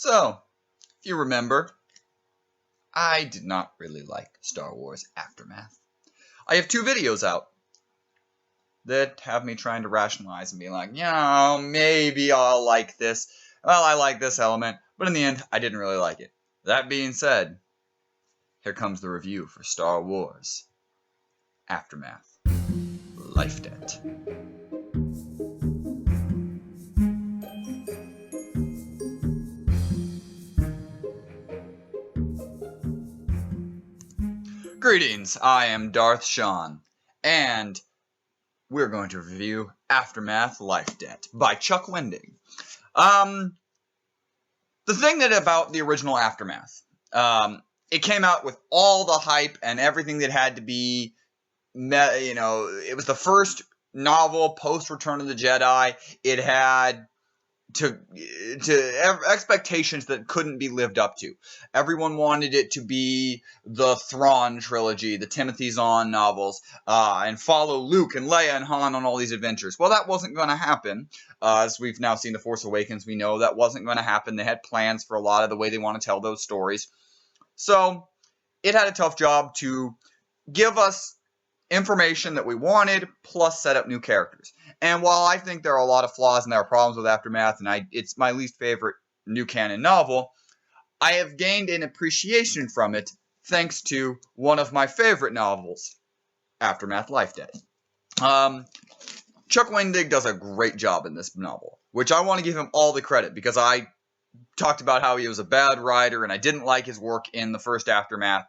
So, if you remember, I did not really like Star Wars Aftermath. I have 2 videos out that have me trying to rationalize and be like, maybe I'll like this. Well, I like this element, but in the end, I didn't really like it. That being said, here comes the review for Star Wars Aftermath Life Debt. Greetings, I am Darth Shawn, and we're going to review Aftermath Life Debt by Chuck Wendig. The thing that about the original Aftermath, it came out with all the hype and everything that had to be, it was the first novel post Return of the Jedi. It had to expectations that couldn't be lived up to. Everyone wanted it to be the Thrawn trilogy, the Timothy Zahn novels, and follow Luke and Leia and Han on all these adventures. Well, that wasn't going to happen. As we've now seen The Force Awakens, we know that wasn't going to happen. They had plans for a lot of the way they want to tell those stories. So it had a tough job to give us information that we wanted, plus set up new characters. And while I think there are a lot of flaws and there are problems with Aftermath, and it's my least favorite new canon novel, I have gained an appreciation from it thanks to one of my favorite novels, Aftermath Life Debt. Chuck Wendig does a great job in this novel, which I want to give him all the credit, because I talked about how he was a bad writer and I didn't like his work in the first Aftermath.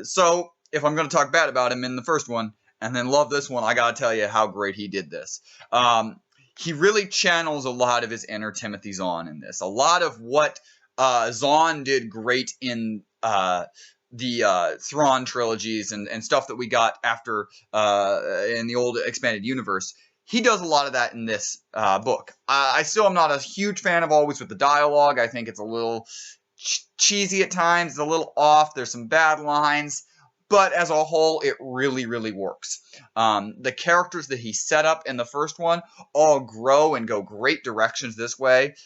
So if I'm going to talk bad about him in the first one and then love this one, I got to tell you how great he did this. He really channels a lot of his inner Timothy Zahn in this. A lot of what Zahn did great in the Thrawn trilogies and stuff that we got after in the old expanded universe, he does a lot of that in this book. I still am not a huge fan of always with the dialogue. I think it's a little cheesy at times, it's a little off. There's some bad lines. But as a whole, it really, really works. The characters that he set up in the first one all grow and go great directions this way.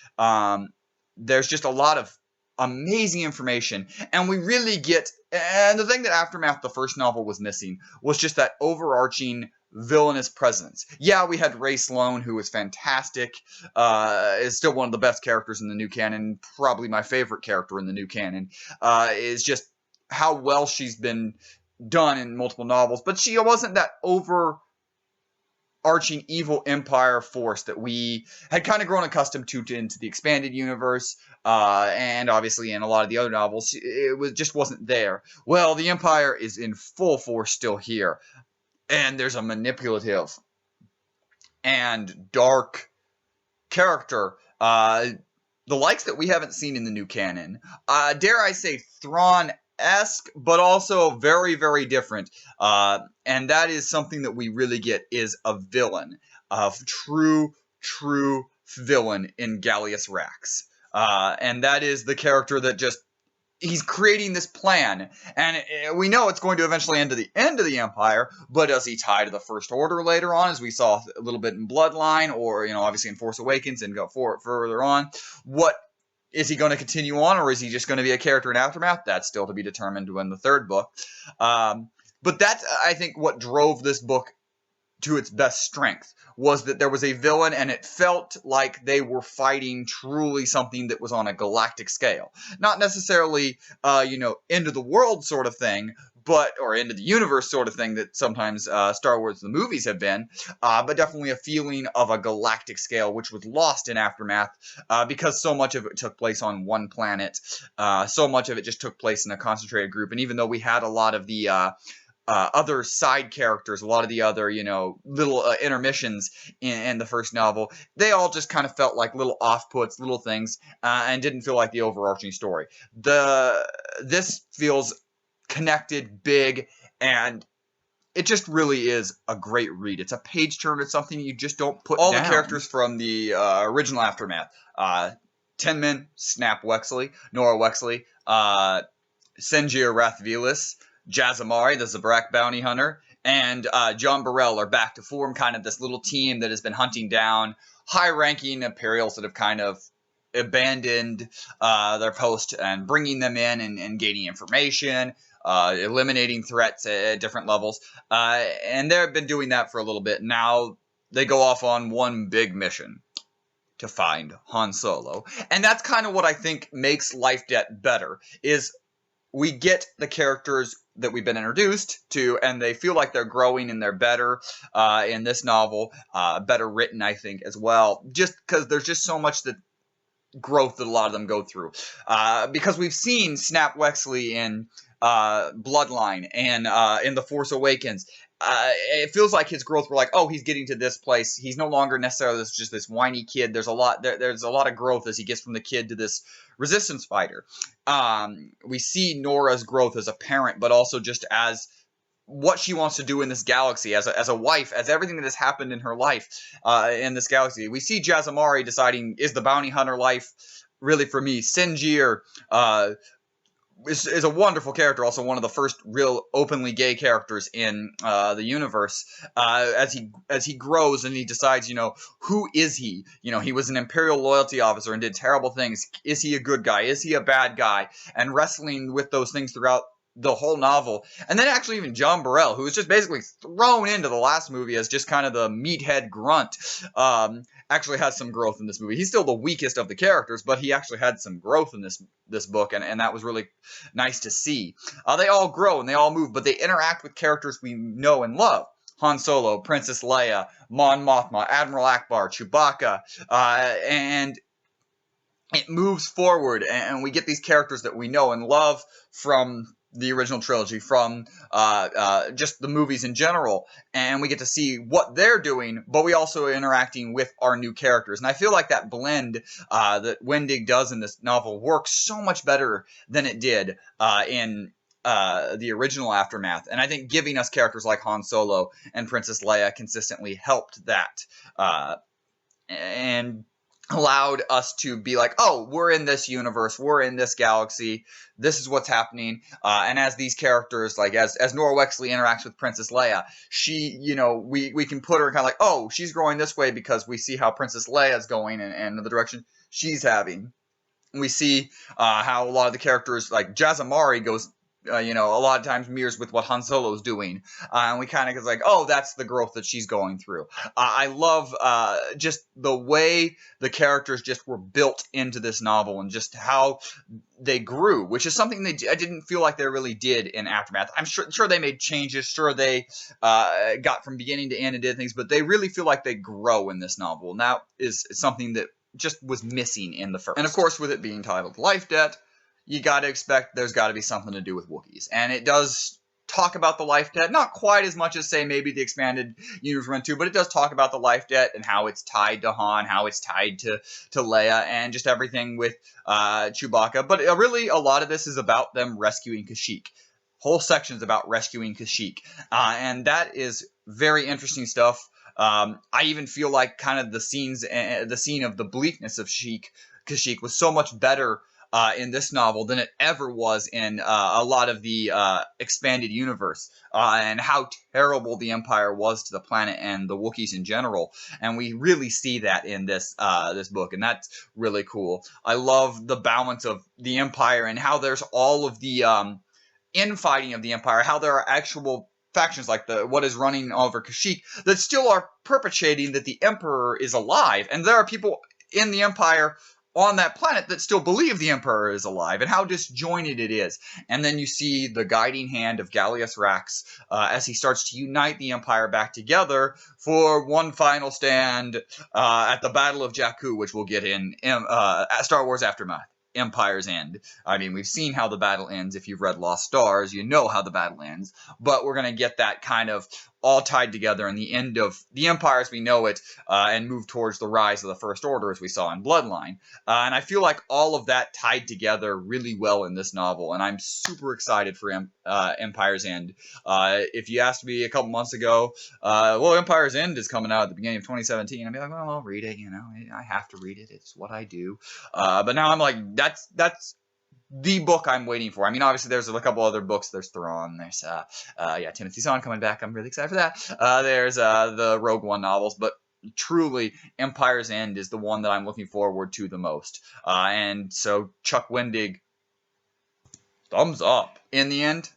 There's just a lot of amazing information. And we really get... And the thing that Aftermath, the first novel, was missing was just that overarching villainous presence. Yeah, we had Ray Sloane, who was fantastic. Is still one of the best characters in the new canon. Probably my favorite character in the new canon. Is just how well she's been done in multiple novels, but she wasn't that overarching evil empire force that we had kind of grown accustomed to into the expanded universe, and obviously in a lot of the other novels, just wasn't there. Well, the empire is in full force still here, and there's a manipulative and dark character, the likes that we haven't seen in the new canon. Dare I say Thrawn-esque, but also very, very different. And that is something that we really get, is a villain. A true villain in Gallius Rax. And that is the character that just... He's creating this plan, and we know it's going to eventually end to the end of the Empire, but does he tie to the First Order later on, as we saw a little bit in Bloodline, or, obviously in Force Awakens, and go further on? What... Is he going to continue on, or is he just going to be a character in Aftermath? That's still to be determined in the third book. But that's, I think, what drove this book to its best strength, was that there was a villain, and it felt like they were fighting truly something that was on a galactic scale. Not necessarily, end of the world sort of thing, or end of the universe sort of thing that sometimes Star Wars, the movies, have been, but definitely a feeling of a galactic scale, which was lost in Aftermath, because so much of it took place on one planet. So much of it just took place in a concentrated group, and even though we had a lot of the other side characters, a lot of the other, little intermissions in the first novel, they all just kind of felt like little off-puts, little things, and didn't feel like the overarching story. This feels connected, big, and it just really is a great read. It's a page-turner. It's something you just don't put all down. The characters from the original Aftermath. Ten Men, Snap Wexley, Nora Wexley, Senjir Rathvelis, Jazamari, the Zabrak bounty hunter, and John Burrell are back to form kind of this little team that has been hunting down high-ranking Imperials that have kind of abandoned their post and bringing them in and gaining information, eliminating threats at different levels. And they've been doing that for a little bit. Now they go off on one big mission to find Han Solo. And that's kind of what I think makes Life Debt better, is we get the characters that we've been introduced to, and they feel like they're growing and they're better in this novel, better written, I think, as well, just because there's just so much that growth that a lot of them go through. Because we've seen Snap Wexley in Bloodline and in The Force Awakens. It feels like his growth. We're like, oh, he's getting to this place. He's no longer necessarily just this whiny kid. There's a lot. There's a lot of growth as he gets from the kid to this resistance fighter. We see Nora's growth as a parent, but also just as what she wants to do in this galaxy, as a wife, as everything that has happened in her life in this galaxy. We see Jazamari deciding, is the bounty hunter life really for me? Sinjir is a wonderful character, also one of the first real openly gay characters in the universe. As he grows and he decides, who is he? He was an Imperial loyalty officer and did terrible things. Is he a good guy? Is he a bad guy? And wrestling with those things throughout the whole novel. And then actually even John Burrell, who was just basically thrown into the last movie as just kind of the meathead grunt, actually has some growth in this movie. He's still the weakest of the characters, but he actually had some growth in this book, and that was really nice to see. They all grow and they all move, but they interact with characters we know and love. Han Solo, Princess Leia, Mon Mothma, Admiral Akbar, Chewbacca, and it moves forward, and we get these characters that we know and love from the original trilogy, from just the movies in general, and we get to see what they're doing, but we also are interacting with our new characters. And I feel like that blend that Wendig does in this novel works so much better than it did in the original Aftermath. And I think giving us characters like Han Solo and Princess Leia consistently helped that, and allowed us to be like, oh, we're in this universe, we're in this galaxy, this is what's happening. And as these characters, like as Nora Wexley interacts with Princess Leia, she, we can put her kind of like, oh, she's growing this way because we see how Princess Leia is going and the direction she's having. We see how a lot of the characters, like Jazamari goes, a lot of times mirrors with what Han Solo's doing. And we kind of get like, oh, that's the growth that she's going through. I love just the way the characters just were built into this novel and just how they grew, which is something I didn't feel like they really did in Aftermath. I'm sure they made changes, sure they got from beginning to end and did things, but they really feel like they grow in this novel. And that is something that just was missing in the first. And of course, with it being titled Life Debt, you got to expect there's got to be something to do with Wookiees. And it does talk about the life debt, not quite as much as, say, maybe the expanded universe went to, but it does talk about the life debt and how it's tied to Han, how it's tied to Leia, and just everything with Chewbacca. But really, a lot of this is about them rescuing Kashyyyk. Whole sections about rescuing Kashyyyk. And that is very interesting stuff. I even feel like kind of the scene of the bleakness of Kashyyyk was so much better in this novel than it ever was in a lot of the expanded universe, and how terrible the Empire was to the planet and the Wookiees in general. And we really see that in this book, and that's really cool. I love the balance of the Empire and how there's all of the infighting of the Empire, how there are actual factions like what is running over Kashyyyk that still are perpetuating that the Emperor is alive, and there are people in the Empire on that planet that still believe the Emperor is alive, and how disjointed it is. And then you see the guiding hand of Gallius Rax as he starts to unite the Empire back together for one final stand at the Battle of Jakku, which we'll get in Star Wars Aftermath. Empire's End. I mean, we've seen how the battle ends. If you've read Lost Stars, you know how the battle ends. But we're going to get that kind of all tied together in the end of the Empire as we know it, and move towards the rise of the First Order as we saw in Bloodline. And I feel like all of that tied together really well in this novel, and I'm super excited for Empire's End. If you asked me a couple months ago, well, Empire's End is coming out at the beginning of 2017, I'd be like, well, I'll read it, I have to read it, it's what I do. But now I'm like, that's the book I'm waiting for. I mean, obviously, there's a couple other books. There's Thrawn. There's, Timothy Zahn coming back. I'm really excited for that. There's the Rogue One novels. But truly, Empire's End is the one that I'm looking forward to the most. And so, Chuck Wendig, thumbs up. In the end,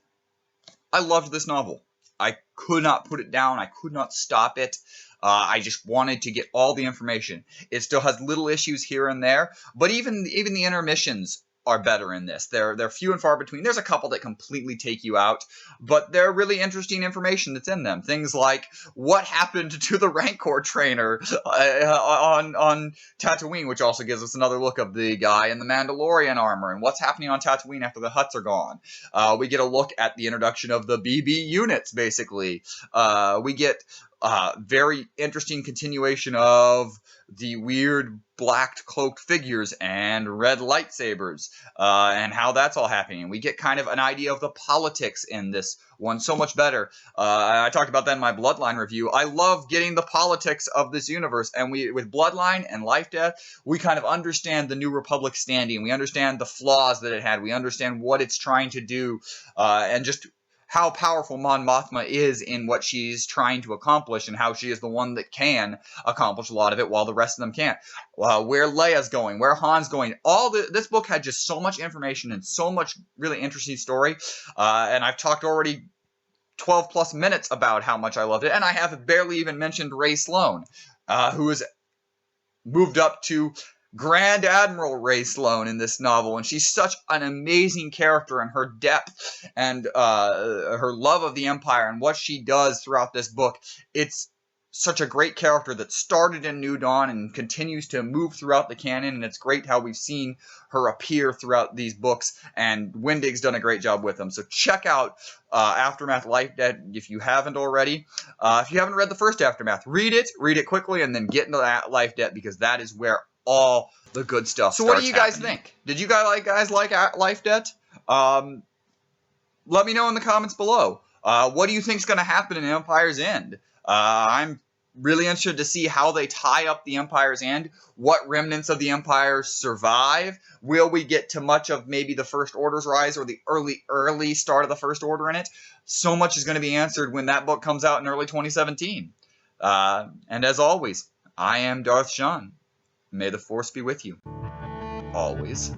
I loved this novel. I could not put it down. I could not stop it. I just wanted to get all the information. It still has little issues here and there, but even the intermissions are better in this. They're few and far between. There's a couple that completely take you out, but they're really interesting information that's in them. Things like what happened to the Rancor trainer on Tatooine, which also gives us another look of the guy in the Mandalorian armor, and what's happening on Tatooine after the Hutts are gone. We get a look at the introduction of the BB units, basically. We get very interesting continuation of the weird black cloaked figures and red lightsabers, and how that's all happening. We get kind of an idea of the politics in this one so much better. I talked about that in my Bloodline review. I love getting the politics of this universe, and with Bloodline and Life Death, we kind of understand the New Republic standing. We understand the flaws that it had. We understand what it's trying to do, and just how powerful Mon Mothma is in what she's trying to accomplish, and how she is the one that can accomplish a lot of it while the rest of them can't. Where Leia's going, where Han's going. This book had just so much information and so much really interesting story. And I've talked already 12 plus minutes about how much I loved it, and I have barely even mentioned Ray Sloan, who is moved up to Grand Admiral Ray Sloan in this novel, and she's such an amazing character, and her depth and her love of the Empire and what she does throughout this book. It's such a great character that started in New Dawn and continues to move throughout the canon, and it's great how we've seen her appear throughout these books, and Wendig's done a great job with them. So check out Aftermath Life Debt if you haven't already. If you haven't read the first Aftermath, read it quickly, and then get into that Life Debt, because that is where all the good stuff starts. So what do you guys think? Did you guys like Life Debt? Let me know in the comments below. What do you think is going to happen in Empire's End? I'm really interested to see how they tie up the Empire's End. What remnants of the Empire survive? Will we get to much of maybe the First Order's rise or the early start of the First Order in it? So much is going to be answered when that book comes out in early 2017. And as always, I am Darth Shawn. May the Force be with you. Always.